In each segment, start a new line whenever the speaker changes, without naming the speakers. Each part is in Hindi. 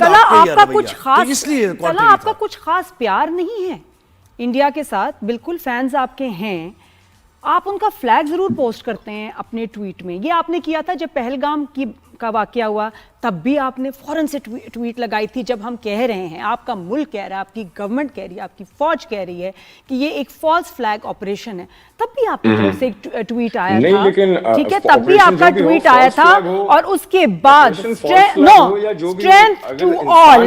तला आपका कुछ
तो
खास
इसलिए
तला आपका कुछ खास प्यार नहीं है इंडिया के साथ, बिल्कुल फैंस आपके हैं, आप उनका फ्लैग जरूर पोस्ट करते हैं अपने ट्वीट में। ये आपने किया था जब पहलगाम का वाकया हुआ, तब भी आपने फौरन से ट्वीट लगाई थी। जब हम कह रहे हैं, आपका मुल्क कह रहा है, आपकी गवर्नमेंट कह रही है, आपकी फौज कह रही है कि ये एक फॉल्स फ्लैग ऑपरेशन है, तब भी आपकी तरफ से एक ट्वीट आया था, ठीक है, तब भी आपका ट्वीट आया था। और उसके बाद strength to all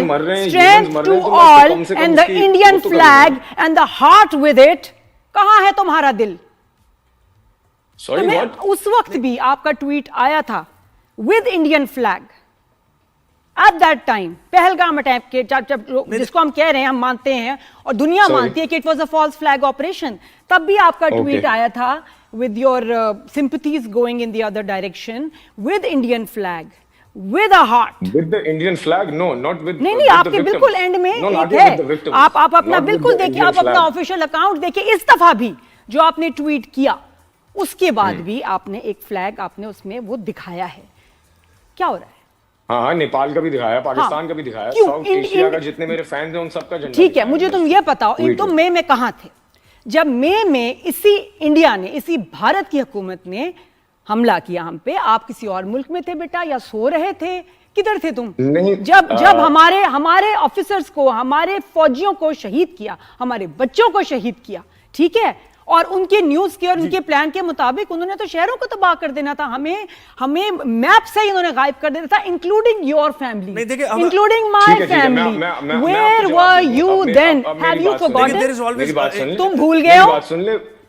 and the Indian flag and the heart with it, कहां है तुम्हारा दिल? उस वक्त भी आपका ट्वीट आया था with Indian flag at that time, Pahalgam attack के जब जिसको हम कह रहे हैं, हम मानते हैं और दुनिया मानती है कि it was a false flag operation, तब भी आपका ट्वीट आया था with your sympathies going in the other direction, with Indian flag, with a heart,
with the Indian flag. No, not with,
नहीं, आपके बिल्कुल एंड में एक है, आप अपना बिल्कुल देखिए, आप अपना ऑफिशियल अकाउंट देखिए, इस दफा भी जो आपने ट्वीट किया उसके बाद भी आपने एक फ्लैग आपने उसमें वो दिखाया है। क्या हो रहा है?
हाँ, नेपाल का भी दिखाया, पाकिस्तान का भी दिखाया, साउथ एशिया का जितने मेरे फैंस हैं उन सबका झंडा।
ठीक है, मुझे तुम ये बताओ, तुम मई में कहां थे जब मई में इसी इंडिया ने, इसी भारत की हुकूमत ने हमला किया हम पे? आप किसी और मुल्क में थे बेटा, या सो रहे थे? किधर थे तुम?
नहीं,
जब हमारे ऑफिसर्स को, हमारे फौजियों को शहीद किया, हमारे बच्चों को शहीद किया, ठीक है, और उनके न्यूज के और उनके प्लान के मुताबिक उन्होंने तो शहरों को तबाह कर देना था, हमें मैप से ही उन्होंने गायब कर देना था, including your family, including my family. Where were you then? Have you forgotten? तुम भूल गए हो?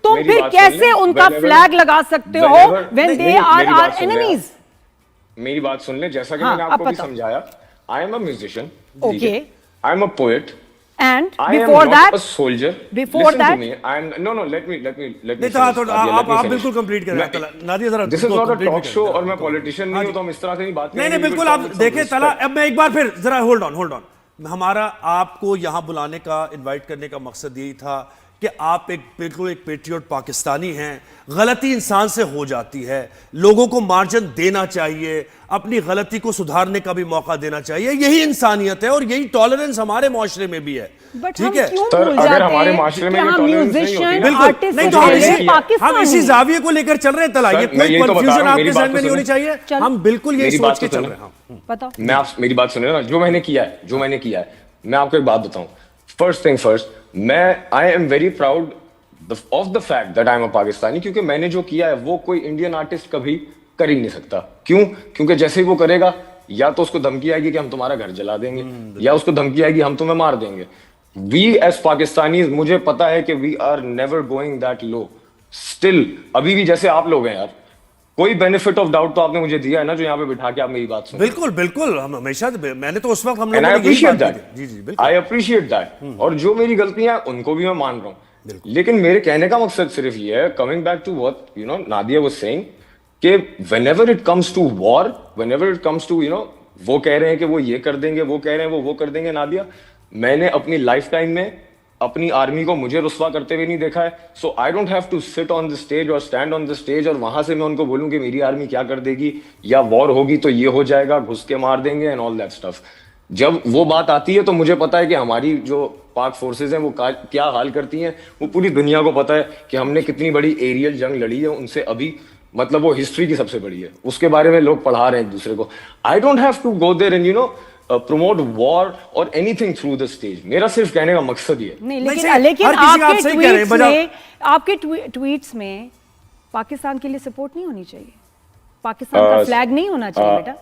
तुम फिर कैसे उनका फ्लैग लगा सकते हो when they are our enemies?
मेरी बात सुन ले, जैसा कि मैंने आपको भी समझाया, I am a musician,
okay,
I am a poet,
and
I
before
am
that,
not a soldier.
Before
Listen
that,
to me. No, let me
आप बिल्कुल कंप्लीट करें नादिया, जरा
this is not a talk show और मैं पॉलिटिशियन नहीं हूं, तो हम इस तरह से नहीं बात करेंगे।
नहीं, बिल्कुल आप देखें तला, अब मैं एक बार फिर जरा होल्ड ऑन, हमारा आपको यहां बुलाने का, इनवाइट करने का मकसद यही था कि आप बिल्कुल एक पेट्रियट पाकिस्तानी हैं। गलती इंसान से हो जाती है, लोगों को मार्जिन देना चाहिए, अपनी गलती को सुधारने का भी मौका देना चाहिए, यही इंसानियत है और यही टॉलरेंस हमारे माशरे में भी है, ठीक है?
अगर हमारे माशरे में
नहीं तो हम इसी जाविये को लेकर चल रहे हैं तला, ये कोई कंफ्यूजन आपके जहन में नहीं होनी चाहिए, हम बिल्कुल यही सोच के चल रहे हैं।
बताओ,
मैं आप मेरी बात सुनिए ना, जो मैंने किया है, मैं आपको एक बात बताऊं। First thing first, I am very proud of the fact that I am a Pakistani, क्योंकि मैंने जो किया है वो कोई इंडियन आर्टिस्ट कभी कर ही नहीं सकता। क्यों? क्योंकि जैसे ही वो करेगा, या तो उसको धमकी आएगी कि हम तुम्हारा घर जला देंगे, या उसको धमकी आएगी हम तुम्हें मार देंगे। वी एज पाकिस्तानी, मुझे पता है कि we are never going that low. Still अभी भी जैसे आप लोग हैं यार, कोई बेनिफिट ऑफ डाउट तो आपने मुझे दिया है ना, जो यहाँ पे बिठा के आप मेरी बात सुन।
बिल्कुल हम हमेशा, मैंने तो उस वक्त हम
लोगों ने आई अप्रिशिएट दैट, और जो मेरी गलतियां उनको भी मैं मान रहा हूँ। लेकिन मेरे कहने का मकसद सिर्फ ये है, coming back to what you know Nadia was saying, कि whenever it comes to war, whenever it comes to वो कह रहे हैं कि वो ये कर देंगे, वो कह रहे हैं वो कर देंगे। नादिया, मैंने अपनी लाइफ टाइम में अपनी आर्मी को मुझे रुस्वा करते हुए नहीं देखा है। So I don't have to sit on the stage और स्टैंड ऑन द स्टेज और वहां से मैं उनको बोलूं कि मेरी आर्मी क्या कर देगी, या वॉर होगी तो ये हो जाएगा, घुस के मार देंगे एंड ऑल दैट स्टफ। जब वो बात आती है तो मुझे पता है कि हमारी जो पाक फोर्सेज हैं वो क्या हाल करती हैं। वो पूरी दुनिया को पता है कि हमने कितनी बड़ी एरियल जंग लड़ी है उनसे, अभी मतलब वो हिस्ट्री की सबसे बड़ी है, उसके बारे में लोग पढ़ा रहे हैं एक दूसरे को। I don't have to go there and promote war और एनीथिंग थ्रू द स्टेज। मेरा सिर्फ कहने का मकसद ये
नहीं, लेकिन आपके ट्वीट्स में पाकिस्तान के लिए सपोर्ट नहीं होनी चाहिए, पाकिस्तान का फ्लैग नहीं होना चाहिए बेटा।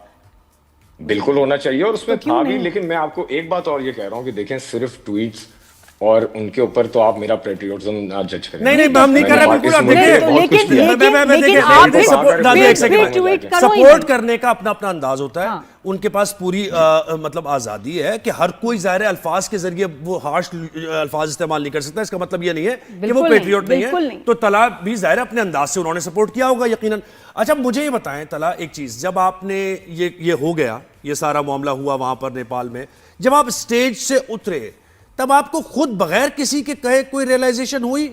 बिल्कुल होना चाहिए, और उसमें था भी। लेकिन मैं आपको एक बात और ये कह रहा हूँ कि देखें, सिर्फ ट्वीट्स और उनके ऊपर तो आप मेरा पेट्रियोटिज्म ना जज करें।
नहीं, हम नहीं कर रहे, बिल्कुल। सपोर्ट करने का अपना अपना अंदाज होता है। उनके पास पूरी मतलब आजादी है कि हर कोई ज़ाहिर अल्फाज के जरिए वो हार्श अल्फाज इस्तेमाल नहीं कर सकता। इसका मतलब ये नहीं है कि वो पेट्रियोट नहीं है। तो तला भी ज़ाहिर अपने अंदाज से उन्होंने सपोर्ट किया होगा यकीनन। अच्छा, मुझे ये बताएं तला, एक चीज, जब आपने ये हो गया, ये सारा मामला हुआ वहां पर नेपाल में, जब आप स्टेज से उतरे, तब आपको खुद बगैर किसी के कहे कोई रियलाइजेशन हुई,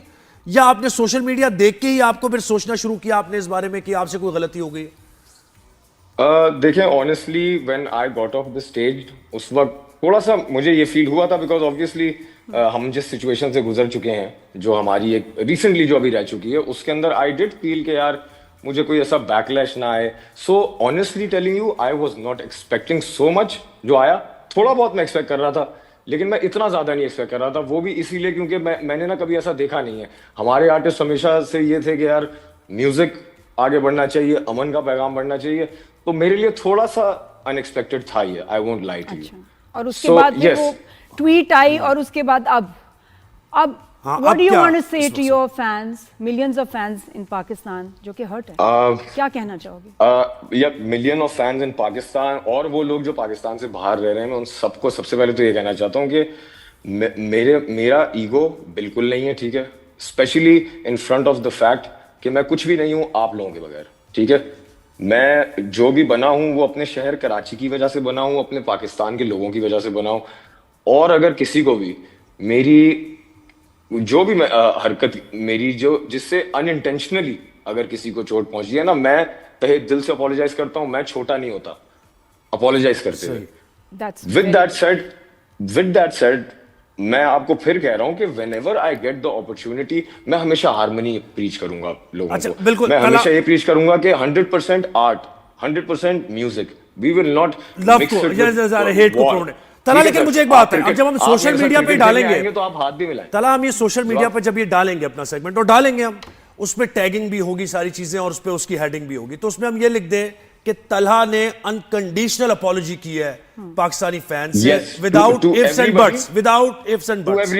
या आपने सोशल मीडिया देख के ही आपको फिर सोचना शुरू किया आपने इस बारे में कि आपसे कोई गलती हो गई?
देखिए honestly when I got off the stage उस वक्त थोड़ा सा मुझे ये फील हुआ था, बिकॉज ऑब्वियसली हम जिस सिचुएशन से गुजर चुके हैं, जो हमारी एक रिसेंटली जो अभी रह चुकी है, उसके अंदर आई डिड फील कि यार मुझे कोई ऐसा बैकलैश ना आए. So honestly telling you, I was not expecting so much. जो आया थोड़ा बहुत मैं एक्सपेक्ट कर रहा था, लेकिन मैं इतना ज्यादा नहीं एक्सपेक्ट कर रहा था. वो भी इसीलिए क्योंकि मैंने ना कभी ऐसा देखा नहीं है. हमारे आर्टिस्ट हमेशा से ये थे कि यार म्यूजिक आगे बढ़ना चाहिए, अमन का पैगाम बढ़ना चाहिए. तो मेरे लिए थोड़ा सा अनएक्सपेक्टेड था ये, I won't lie to you.
और उसके बाद फिर वो ट्वीट आई, और उसके बाद अब what do you want to say to your fans, millions of fans in Pakistan जो कि हर्ट है, क्या कहना चाहोगे?
या million of fans in Pakistan और वो लोग जो पाकिस्तान से बाहर रह रहे हैं, मैं उन सबको सबसे पहले तो ये कहना चाहता हूँ कि मेरा ईगो बिल्कुल नहीं है, ठीक है. Specially in front of the fact कि मैं कुछ भी नहीं हूँ आप लोगों के बगैर, ठीक है. मैं जो भी बना हूं वो अपने शहर कराची की वजह से बना हूं, अपने पाकिस्तान के लोगों की वजह से बना हूं. और अगर किसी को भी मेरी जो भी हरकत मेरी जो जिससे अनइंटेंशनली अगर किसी को चोट पहुंची है ना, मैं तहे दिल से अपोलोजाइज करता हूं. मैं छोटा नहीं होता अपोलोजाइज करते हुए. विद दैट सेड मैं आपको फिर कह रहा हूं कि whenever I get the opportunity, मैं हमेशा हार्मनी प्रीच करूंगा लोगों को.
बिल्कुल,
मैं हमेशा ये प्रीच करूंगा कि 100% art, 100% music, we will not mix it with
तला. लेकिन मुझे एक बात है, अब जब हम सोशल मीडिया पे डालेंगे
तो आप हाथ भी मिलाएं.
तला, हम ये सोशल मीडिया पे जब ये डालेंगे अपना सेगमेंट, और डालेंगे हम उसमें टैगिंग भी होगी सारी चीजें, और उस पे उसकी हेडिंग भी होगी, तो उसमें हम ये लिख दें कि तलहा ने अनकंडीशनल अपॉलॉजी की है पाकिस्तानी फैंस से, without ifs and buts, without ifs and buts,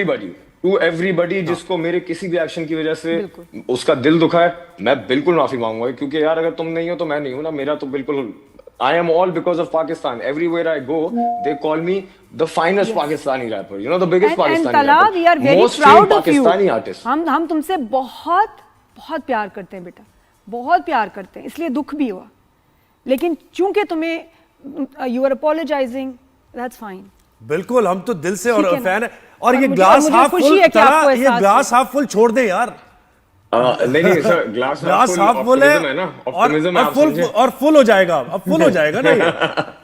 to everybody जिसको मेरे किसी भी एक्शन की वजह से उसका दिल दुखा है, मैं बिल्कुल माफी मांगूंगा. क्योंकि यार अगर तुम नहीं हो तो मैं नहीं हूं ना. मेरा तो बिल्कुल, I am all because of Pakistan. Everywhere I go, they call me the finest Pakistani rapper. You know, the biggest Pakistani
Tala,
rapper.
we are very
Most
proud of you.
Pakistani artist.
हम तुमसे बहुत बहुत प्यार करते हैं बेटा, बहुत प्यार करते हैं, इसलिए दुख भी हुआ. लेकिन चूंकि तुम्हें you are apologizing, that's fine.
बिल्कुल, हम तो दिल से और फैन है. और ये ग्लास हाफ फुल, ये ग्लास हाफ फुल छोड़ दे यार.
नहीं सर, ग्लास
हाफ फुल है और फुल हो जाएगा. अब फुल हो जाएगा ना ये.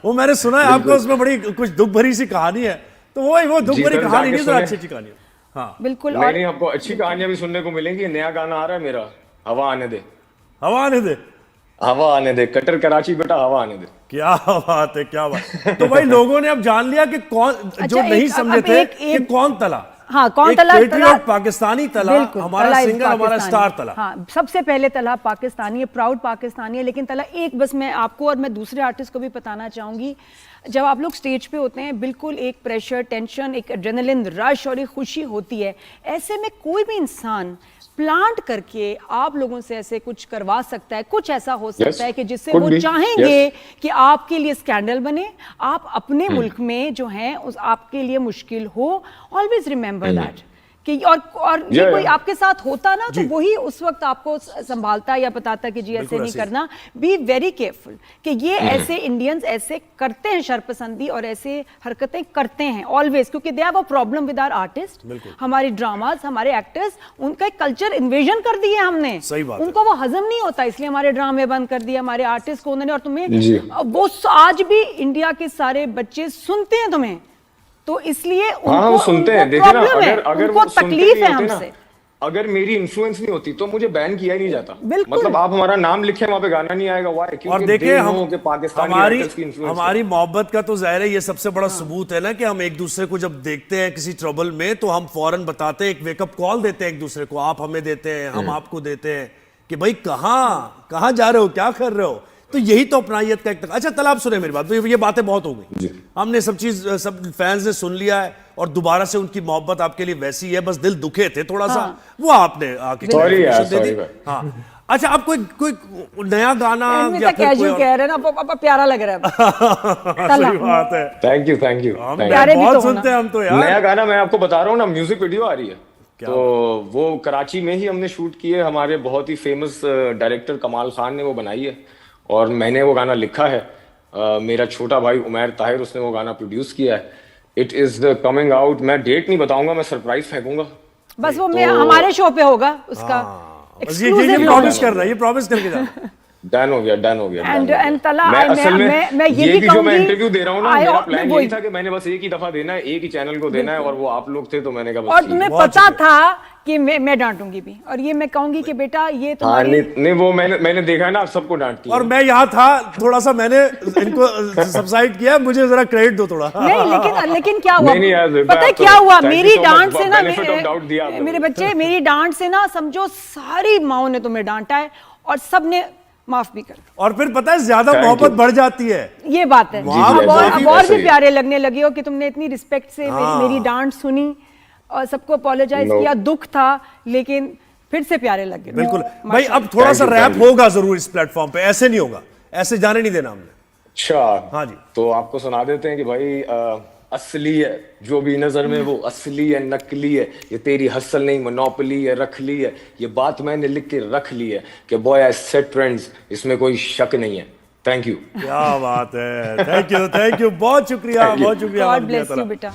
वो मैंने सुना है आपको उसमें बड़ी कुछ दुख भरी सी कहानी है, तो वो दुख भरी कहानी नहीं, अच्छी अच्छी कहानी है. हाँ
बिल्कुल.
नहीं, आपको अच्छी कहानियां भी सुनने को मिलेंगी. नया गाना आ रहा है मेरा, हवा आने दे.
हवा आने दे,
हवा आने दे. कटर कराची बेटा, हवा आने दे.
क्या बात है, क्या बात. तो भाई लोगों ने अब जान लिया कि कौन, जो नहीं समझे थे कि कौन तला.
हाँ, कौन तला?
पाकिस्तानी तला, हमारा सिंगर, हमारा स्टार तला.
हाँ, सबसे पहले तला पाकिस्तानी है, प्राउड पाकिस्तानी है. लेकिन तला एक बस मैं आपको और मैं दूसरे आर्टिस्ट को भी बताना चाहूंगी, जब आप लोग स्टेज पे होते हैं बिल्कुल एक प्रेशर, टेंशन, एक एड्रेनलिन रश और एक खुशी होती है. ऐसे में कोई भी इंसान प्लांट करके आप लोगों से ऐसे कुछ करवा सकता है, कुछ ऐसा हो सकता है कि जिससे वो चाहेंगे कि आपके लिए स्कैंडल बने, आप अपने मुल्क में जो है उस आपके लिए मुश्किल हो. ऑलवेज रिमेंबर दैट कि और ये कोई आपके साथ होता ना, तो वही उस वक्त आपको संभालता या बताता कि जी ऐसे नहीं करना. बी वेरी केयरफुल कि ये ऐसे इंडियंस ऐसे करते हैं, शर्पसंदी और ऐसे हरकतें करते हैं ऑलवेज, क्योंकि they have a problem with our artist. हमारी ड्रामाज, हमारे एक्टर्स, उनका एक कल्चर इन्वेजन कर दिया हमने. उनको वो हजम नहीं होता, इसलिए हमारे ड्रामे बंद कर दिए, हमारे आर्टिस्ट को उन्होंने. और तुम्हें वो आज भी इंडिया के सारे बच्चे सुनते हैं तुम्हें, तो इसलिए उनको
सुनते हैं. देखिए ना, अगर
उनको तकलीफ है हमसे.
अगर मेरी इन्फ्लुएंस नहीं होती तो मुझे बैन किया ही नहीं जाता. मतलब आप हमारा नाम लिखे, वहां पे गाना नहीं आएगा. व्हाई?
और देखिए हमारी मोहब्बत का तो जाहिर है ये सबसे बड़ा सबूत है ना कि हम एक दूसरे को जब देखते हैं किसी ट्रबल में तो हम फौरन बताते हैं, एक वेकअप कॉल देते हैं एक दूसरे को. आप हमें देते हैं, हम आपको देते हैं कि भाई कहाँ जा रहे हो, क्या कर रहे हो. तो यही तो अपनाइयत का एक अच्छा तला, आप सुने मेरी बात. ये बातें बहुत हो गई, हमने सब चीज, सब फैंस ने सुन लिया है, और दोबारा से उनकी मोहब्बत आपके लिए वैसी है. बस दिल दुखे थे थोड़ा सा, वो आपने आके दे दी. हाँ अच्छा, आप कोई नया गाना या फिर कोई
कह रहे हैं ना, प्यारा लग रहा है.
सही बात है.
Thank you.
बहुत सुनते हैं हम तो यार.
नया गाना मैं आपको बता रहा हूँ ना, म्यूजिक वीडियो आ रही है. तो वो कराची में ही हमने शूट की है. हमारे बहुत ही फेमस डायरेक्टर कमाल खान ने वो बनाई है, और मैंने वो गाना लिखा है. मेरा छोटा भाई उमैर ताहिर, उसने वो गाना प्रोड्यूस किया है. It is coming out. मैं डेट नहीं बताऊंगा, मैं सरप्राइज फेंकूंगा.
बस वो हमारे शो पे होगा उसका.
ये प्रॉमिस कर रहा है, ये प्रॉमिस करके जा.
डन हो गया
एंड तला
मैं असल में
मैं ये भी
जो मैं
कहूंगी,
इंटरव्यू दे रहा हूँ ना,
I-
मेरा प्लान
वही-
यही था कि मैंने बस एक ही दफा देना है, एक ही चैनल को देना है, और वो आप लोग थे तो मैंने कहा बस
और
ठीक
तुम्हें
है।
बहुत
पता
शुक्रिया।
था कि मैं डांटूंगी भी, और ये मैं कहूंगी कि बेटा ये
हाँ
तुम्हारी
नहीं वो मैंने देखा है ना, आप सबको डांटती
और
हैं।
मैं यहाँ था, थोड़ा सा मैंने इनको सबसाइड किया, मुझे जरा क्रेडिट दो थोड़ा।
नहीं, लेकिन क्या हुआ,
नहीं यार,
पता है
तो
क्या हुआ,
thank you
मेरी
so much,
डांट से ना
benefit of doubt दिया आपने
मेरे
मुझे।
बच्चे, मेरी डांट से ना समझो सारी माओ ने तुम्हें डांटा है, और सबने माफ भी कर दिया।
और फिर पता है ज्यादा
Thank
मोहब्बत
you।
बढ़ जाती है।
ये बात है,
वाह,
अब और
exactly,
अब और
वैसे
भी
ही।
प्यारे लगने लगे हो कि तुमने इतनी रिस्पेक्ट से
हाँ।
मेरी डांट सुनी और सबको अपोलोजाइज
No।
किया, दुख था, लेकिन फिर से प्यारे लगे।
बिल्कुल भाई,
माशाल्लाह।
अब थोड़ा सा
Thank you,
rap
thank you।
होगा जरूर इस प्लेटफॉर्म पे, ऐसे नहीं होगा, ऐसे जाने नहीं देना हमने।
अच्छा
हाँ जी।
तो आपको सुना देते हैं कि भाई असली है जो भी नजर में वो असली है नकली है, ये तेरी हसल नहीं मोनोपोली है रख ली है, ये बात मैंने लिख के रख ली है कि बॉय आई सेट ट्रेंड्स, इसमें कोई शक नहीं है। Thank you.
क्या बात है, थैंक यू बहुत शुक्रिया, बहुत शुक्रिया।
गॉड ब्लेस यू बेटा।